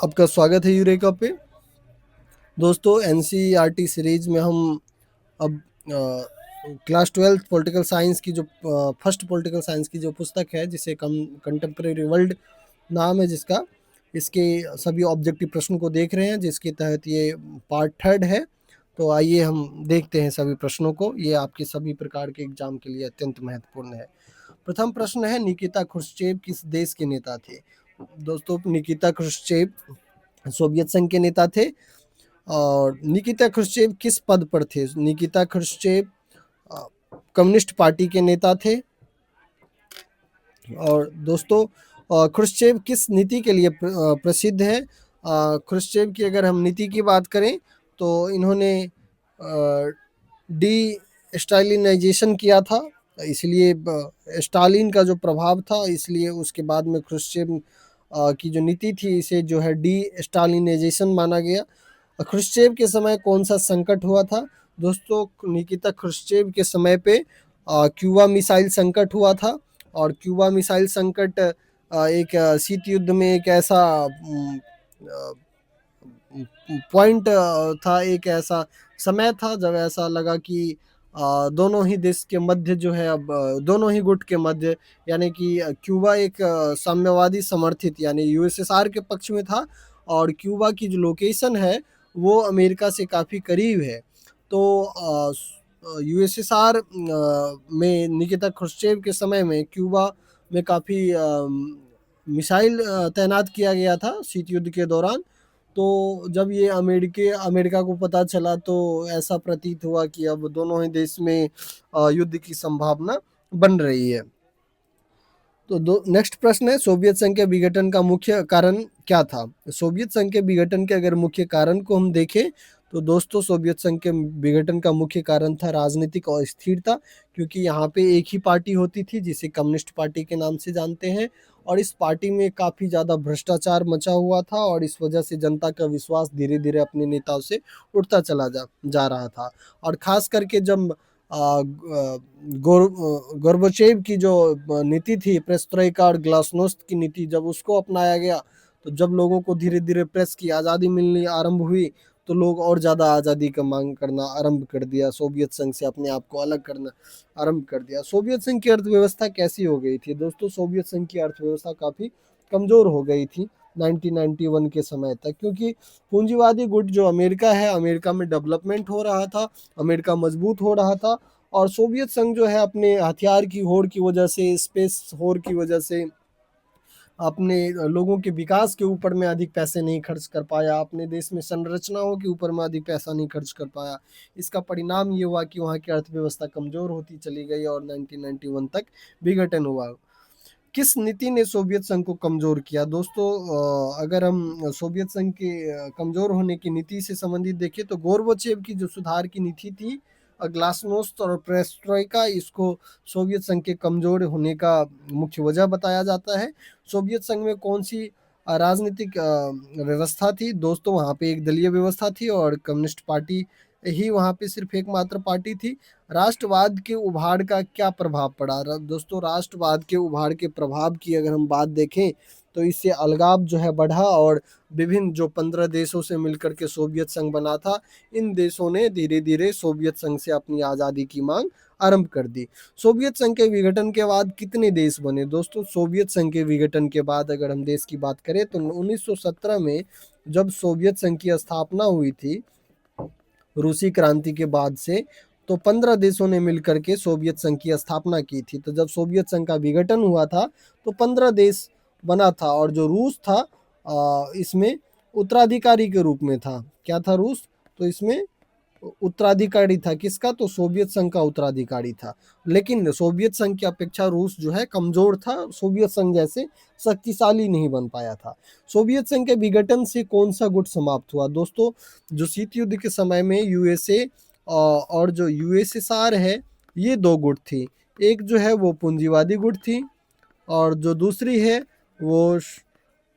आपका स्वागत है यूरेका पे। दोस्तों एनसीईआरटी सीरीज में हम अब क्लास 12th पॉलिटिकल साइंस की जो फर्स्ट पॉलिटिकल साइंस की जो पुस्तक है जिसे कंटेम्प्रेरी वर्ल्ड नाम है जिसका, इसके सभी ऑब्जेक्टिव प्रश्न को देख रहे हैं जिसके तहत ये पार्ट थर्ड है। तो आइए हम देखते हैं सभी प्रश्नों को। ये आपके सभी प्रकार के एग्जाम के लिए अत्यंत महत्वपूर्ण है। प्रथम प्रश्न है, निकिता क्रुश्चेव किस देश के नेता थे? दोस्तों निकिता क्रुश्चेव सोवियत संघ के नेता थे। और निकिता क्रुश्चेव किस पद पर थे? निकिता क्रुश्चेव कम्युनिस्ट पार्टी के नेता थे। और दोस्तों क्रुश्चेव किस नीति के लिए प्रसिद्ध है? क्रुश्चेव की अगर हम नीति की बात करें तो इन्होंने डी स्टालिनाइजेशन किया था, इसलिए स्टालिन का जो प्रभाव था इसलिए उसके बाद में क्रुश्चेव की जो नीति थी इसे जो है डी स्टालिनाइजेशन माना गया। क्रुश्चेव के समय कौन सा संकट हुआ था? दोस्तों निकिता क्रुश्चेव के समय पे क्यूबा मिसाइल संकट हुआ था। और क्यूबा मिसाइल संकट एक शीत युद्ध में एक ऐसा पॉइंट था, एक ऐसा समय था जब ऐसा लगा कि दोनों ही देश के मध्य जो है अब दोनों ही गुट के मध्य, यानी कि क्यूबा एक साम्यवादी समर्थित यानी यूएसएसआर के पक्ष में था और क्यूबा की जो लोकेशन है वो अमेरिका से काफ़ी करीब है। तो यूएसएसआर में निकिता क्रुश्चेव के समय में क्यूबा में काफ़ी मिसाइल तैनात किया गया था शीत युद्ध के दौरान। तो जब ये अमेरिका को पता चला तो ऐसा प्रतीत हुआ कि अब दोनों ही देश में युद्ध की संभावना बन रही है। तो नेक्स्ट प्रश्न है, सोवियत संघ के विघटन का मुख्य कारण क्या था? सोवियत संघ के विघटन के अगर मुख्य कारण को हम देखें तो दोस्तों सोवियत संघ के विघटन का मुख्य कारण था राजनीतिक अस्थिरता, क्योंकि यहाँ पे एक ही पार्टी होती थी जिसे कम्युनिस्ट पार्टी के नाम से जानते हैं और इस पार्टी में काफ़ी ज़्यादा भ्रष्टाचार मचा हुआ था और इस वजह से जनता का विश्वास धीरे धीरे अपने नेताओं से उठता चला जा रहा था। और ख़ास करके जब गोर्बाचेव की जो नीति थी पेरेस्ट्रोइका और ग्लासनोस्ट की नीति जब उसको अपनाया गया तो जब लोगों को धीरे धीरे प्रेस की आज़ादी मिलनी आरंभ हुई तो लोग और ज़्यादा आज़ादी का मांग करना आरंभ कर दिया, सोवियत संघ से अपने आप को अलग करना आरंभ कर दिया। सोवियत संघ की अर्थव्यवस्था कैसी हो गई थी? दोस्तों सोवियत संघ की अर्थव्यवस्था काफ़ी कमज़ोर हो गई थी 1991 के समय तक, क्योंकि पूंजीवादी गुट जो अमेरिका है, अमेरिका में डेवलपमेंट हो रहा था, अमेरिका मजबूत हो रहा था और सोवियत संघ जो है अपने हथियार की होड़ की वजह से, स्पेस होड़ की वजह से अपने लोगों के विकास के ऊपर में अधिक पैसे नहीं खर्च कर पाया, अपने देश में संरचनाओं के ऊपर में अधिक पैसा नहीं खर्च कर पाया। इसका परिणाम ये हुआ कि वहाँ की अर्थव्यवस्था कमज़ोर होती चली गई और 1991 तक विघटन हुआ। किस नीति ने सोवियत संघ को कमज़ोर किया? दोस्तों अगर हम सोवियत संघ के कमज़ोर होने की नीति से संबंधित देखें तो गोर्बाचेव की जो सुधार की नीति थी, ग्लासनोस्ट और पेरेस्ट्रोइका, इसको सोवियत संघ के कमज़ोर होने का मुख्य वजह बताया जाता है। सोवियत संघ में कौन सी राजनीतिक व्यवस्था थी? दोस्तों वहाँ पे एक दलीय व्यवस्था थी और कम्युनिस्ट पार्टी ही वहाँ पे सिर्फ एकमात्र पार्टी थी। राष्ट्रवाद के उभार का क्या प्रभाव पड़ा? दोस्तों राष्ट्रवाद के उभार के प्रभाव की अगर हम बात देखें तो इससे अलगाव जो है बढ़ा और विभिन्न जो 15 देशों से मिलकर के सोवियत संघ बना था, इन देशों ने धीरे धीरे सोवियत संघ से अपनी आज़ादी की मांग आरंभ कर दी। सोवियत संघ के विघटन के बाद कितने देश बने? दोस्तों सोवियत संघ के विघटन के बाद अगर हम देश की बात करें तो 1917 में जब सोवियत संघ की स्थापना हुई थी रूसी क्रांति के बाद से, तो 15 देशों ने मिलकर के सोवियत संघ की स्थापना की थी। तो जब सोवियत संघ का विघटन हुआ था तो 15 देश बना था और जो रूस था इसमें उत्तराधिकारी के रूप में था। क्या था रूस? तो इसमें उत्तराधिकारी था किसका? तो सोवियत संघ का उत्तराधिकारी था। लेकिन सोवियत संघ की अपेक्षा रूस जो है कमजोर था, सोवियत संघ जैसे शक्तिशाली नहीं बन पाया था। सोवियत संघ के विघटन से कौन सा गुट समाप्त हुआ? दोस्तों जो शीत युद्ध के समय में यूएसए और जो यूएसएसआर है, ये दो गुट थी। एक जो है वो पूंजीवादी गुट थी और जो दूसरी है वो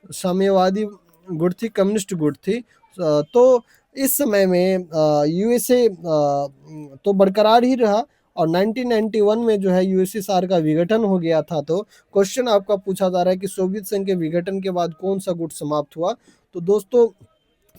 साम्यवादी गुट थी, कम्युनिस्ट गुट थी। तो इस समय में यूएसए तो बरकरार ही रहा और 1991 में जो है यूएसएसआर का विघटन हो गया था। तो क्वेश्चन आपका पूछा जा रहा है कि सोवियत संघ के विघटन के बाद कौन सा गुट समाप्त हुआ? तो दोस्तों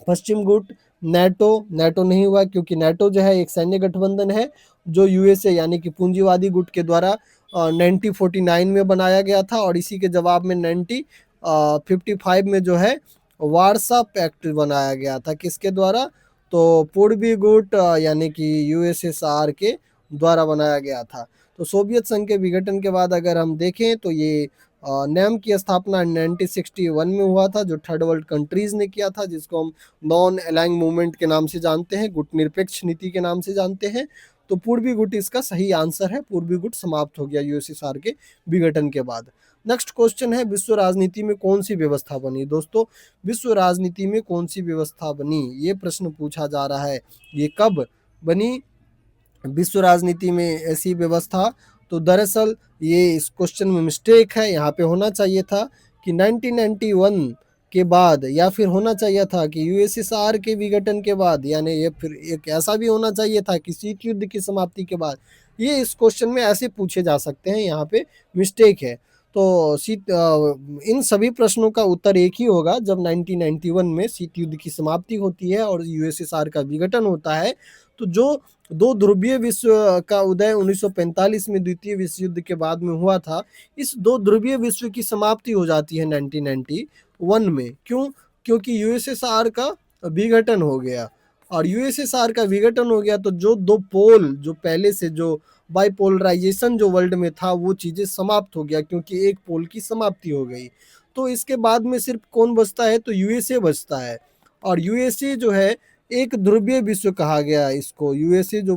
पश्चिम गुट, नेटो, नेटो नहीं हुआ क्योंकि नेटो जो है एक सैन्य गठबंधन है जो यूएसए यानी कि पूंजीवादी गुट के द्वारा 1949 में बनाया गया था, और इसी के जवाब में 1955 में जो है वारसा पैक्ट बनाया गया था। किसके द्वारा? तो पूर्वी गुट यानी कि यूएसएसआर के द्वारा बनाया गया था। तो सोवियत संघ के विघटन के बाद अगर हम देखें तो ये नेम की स्थापना 1961 में हुआ था, जो थर्ड वर्ल्ड कंट्रीज ने किया था, जिसको हम नॉन अलाइंग मूवमेंट के नाम से जानते हैं, गुट निरपेक्ष नीति के नाम से जानते हैं। तो पूर्वी गुट इसका सही आंसर है, पूर्वी गुट समाप्त हो गया यूएसएसआर के विघटन के बाद। नेक्स्ट क्वेश्चन है, विश्व राजनीति में कौन सी व्यवस्था बनी? दोस्तों विश्व राजनीति में कौन सी व्यवस्था बनी, ये प्रश्न पूछा जा रहा है। ये कब बनी विश्व राजनीति में ऐसी व्यवस्था? तो दरअसल ये इस क्वेश्चन में मिस्टेक है, यहाँ पे होना चाहिए था कि 1991 के बाद, या फिर होना चाहिए था कि यूएसएसआर के विघटन के बाद, यानी ये फिर एक ऐसा भी होना चाहिए था कि शीत युद्ध की समाप्ति के बाद। ये इस क्वेश्चन में ऐसे पूछे जा सकते हैं, यहाँ पे मिस्टेक है। तो इन सभी प्रश्नों का उत्तर एक ही होगा जब 1991 में शीत युद्ध की समाप्ति होती है और यूएसएसआर का विघटन होता है। तो जो दो ध्रुवीय विश्व का उदय 1945 में द्वितीय विश्व युद्ध के बाद में हुआ था, इस दो ध्रुवीय विश्व की समाप्ति हो जाती है 1991 में। क्यों? क्योंकि यूएसएसआर का विघटन हो गया, और यूएसएसआर का विघटन हो गया तो जो दो पोल, जो पहले से जो बाइपोलराइजेशन जो वर्ल्ड में था, वो चीजें समाप्त हो गया क्योंकि एक पोल की समाप्ति हो गई। तो इसके बाद में सिर्फ कौन बचता है? तो यूएसए बचता है, और यूएसए जो है एक ध्रुवीय विश्व कहा गया इसको। यूएसए जो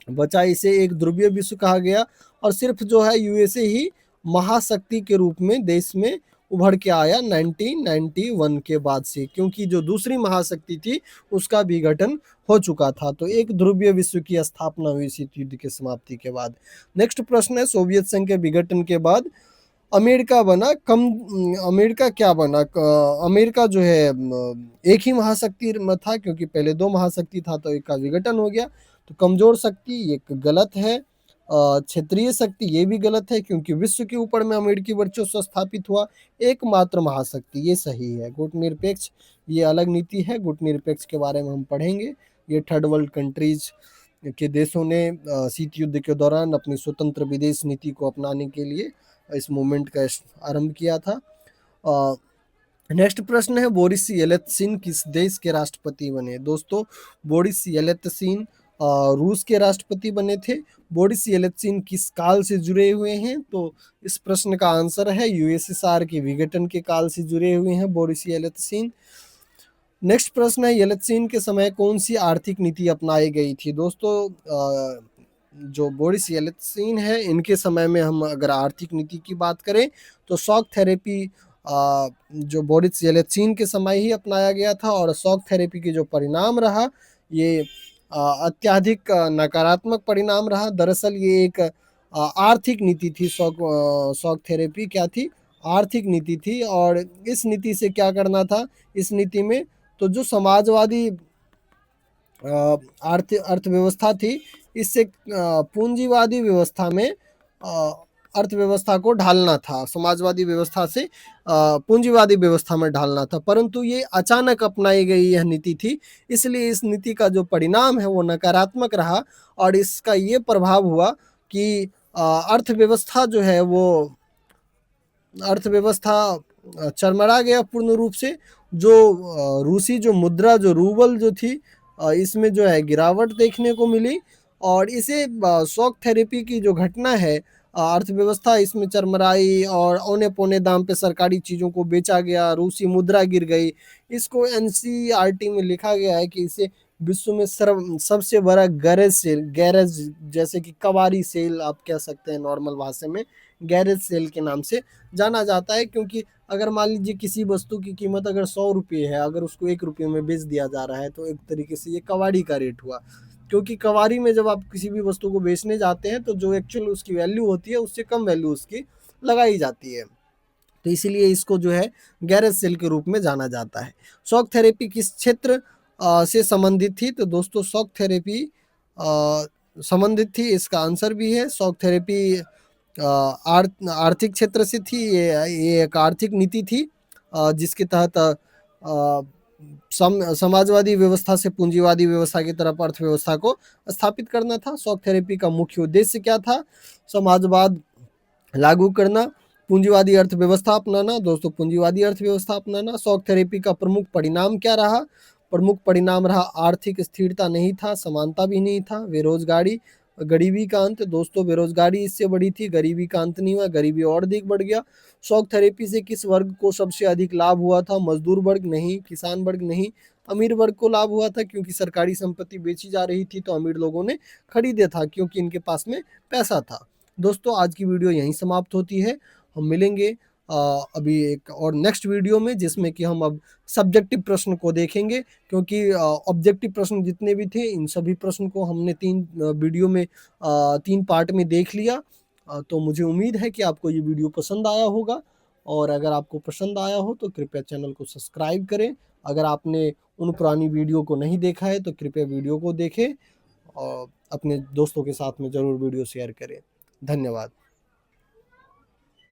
बचा इसे एक ध्रुवीय विश्व कहा गया, और सिर्फ जो है यूएसए ही महाशक्ति के रूप में देश में उभर के आया 1991 के बाद से, क्योंकि जो दूसरी महाशक्ति थी उसका विघटन हो चुका था। तो एक ध्रुवीय विश्व की स्थापना हुई शीत युद्ध की समाप्ति के बाद। नेक्स्ट प्रश्न है, सोवियत संघ के विघटन के बाद अमेरिका बना कम, अमेरिका क्या बना? अमेरिका जो है एक ही महाशक्ति में था, क्योंकि पहले दो महाशक्ति था तो एक का विघटन हो गया। तो कमजोर शक्ति ये गलत है। क्षेत्रीय शक्ति ये भी गलत है, क्योंकि विश्व के ऊपर में अमेरिकी वर्चस्व स्थापित हुआ। एकमात्र महाशक्ति ये सही है। गुट निरपेक्ष ये अलग नीति है, गुट निरपेक्ष के बारे में हम पढ़ेंगे। ये थर्ड वर्ल्ड कंट्रीज के देशों ने शीत युद्ध के दौरान अपनी स्वतंत्र विदेश नीति को अपनाने के लिए इस मूवमेंट का आरंभ किया था। नेक्स्ट प्रश्न है, बोरिस येल्त्सिन किस देश के राष्ट्रपति बने? दोस्तों बोरिस येल्त्सिन रूस के राष्ट्रपति बने थे। बोरिस येल्त्सिन किस काल से जुड़े हुए हैं? तो इस प्रश्न का आंसर है यूएसएसआर के विघटन के काल से जुड़े हुए हैं बोरिस येल्त्सिन। नेक्स्ट प्रश्न है, येल्त्सिन के समय कौन सी आर्थिक नीति अपनाई गई थी? दोस्तों जो बोरिस येल्त्सिन है इनके समय में हम अगर आर्थिक नीति की बात करें तो शॉक थेरेपी जो बोरिस येल्त्सिन के समय ही अपनाया गया था, और शॉक थेरेपी के जो परिणाम रहा ये अत्यधिक नकारात्मक परिणाम रहा। दरअसल ये एक आर्थिक नीति थी। शॉक थेरेपी क्या थी? आर्थिक नीति थी। और इस नीति से क्या करना था? इस नीति में तो जो समाजवादी अर्थव्यवस्था थी, इससे पूंजीवादी व्यवस्था में अर्थव्यवस्था को ढालना था, समाजवादी व्यवस्था से पूंजीवादी व्यवस्था में ढालना था। परंतु ये अचानक अपनाई गई यह नीति थी, इसलिए इस नीति का जो परिणाम है वो नकारात्मक रहा, और इसका ये प्रभाव हुआ कि अर्थव्यवस्था जो है वो अर्थव्यवस्था चरमरा गया पूर्ण रूप से। जो रूसी जो मुद्रा जो रूबल जो थी इसमें जो है गिरावट देखने को मिली, और इसे शॉक थेरेपी की जो घटना है अर्थव्यवस्था इसमें चरमराई, और औने पौने दाम पे सरकारी चीज़ों को बेचा गया, रूसी मुद्रा गिर गई। इसको एनसीईआरटी में लिखा गया है कि इसे विश्व में सबसे बड़ा गैरेज जैसे कि कबाड़ी सेल आप कह सकते हैं नॉर्मल भाषा में, गैरेज सेल के नाम से जाना जाता है। क्योंकि अगर मान लीजिए किसी वस्तु की कीमत अगर 100 रुपये है, अगर उसको 1 रुपये में बेच दिया जा रहा है तो एक तरीके से ये कबाड़ी का रेट हुआ। क्योंकि कबाड़ी में जब आप किसी भी वस्तु को बेचने जाते हैं तो जो एक्चुअल उसकी वैल्यू होती है उससे कम वैल्यू उसकी लगाई जाती है, तो इसीलिए इसको जो है गैरेज सेल के रूप में जाना जाता है। शॉक थेरेपी किस क्षेत्र से संबंधित थी? तो दोस्तों शॉक थेरेपी संबंधित थी, इसका आंसर भी है। शॉक थेरेपी आर्थिक क्षेत्र से थी। ये एक आर्थिक नीति थी जिसके तहत समाजवादी व्यवस्था से पूंजीवादी व्यवस्था की तरफ अर्थव्यवस्था को स्थापित करना था। शॉक थेरेपी का मुख्य उद्देश्य क्या था? समाजवाद लागू करना, पूंजीवादी अर्थव्यवस्था अपनाना। दोस्तों, पूंजीवादी अर्थव्यवस्था अपनाना। शॉक थेरेपी का प्रमुख परिणाम क्या रहा? प्रमुख परिणाम रहा आर्थिक स्थिरता नहीं था, समानता भी नहीं था, बेरोजगारी, गरीबी का अंत। दोस्तों, बेरोजगारी इससे बढ़ी थी, गरीबी का अंत नहीं हुआ, गरीबी और अधिक बढ़ गया। शॉक थेरेपी से किस वर्ग को सबसे अधिक लाभ हुआ था? मजदूर वर्ग नहीं, किसान वर्ग नहीं, अमीर वर्ग को लाभ हुआ था, क्योंकि सरकारी संपत्ति बेची जा रही थी तो अमीर लोगों ने खरीदे था, क्योंकि इनके पास में पैसा था। दोस्तों, आज की वीडियो यहीं समाप्त होती है। हम मिलेंगे अभी एक और नेक्स्ट वीडियो में, जिसमें कि हम अब सब्जेक्टिव प्रश्न को देखेंगे, क्योंकि ऑब्जेक्टिव प्रश्न जितने भी थे इन सभी प्रश्न को हमने 3 वीडियो में 3 पार्ट में देख लिया। तो मुझे उम्मीद है कि आपको ये वीडियो पसंद आया होगा, और अगर आपको पसंद आया हो तो कृपया चैनल को सब्सक्राइब करें। अगर आपने उन पुरानी वीडियो को नहीं देखा है तो कृपया वीडियो को देखें, और अपने दोस्तों के साथ में ज़रूर वीडियो शेयर करें। धन्यवाद।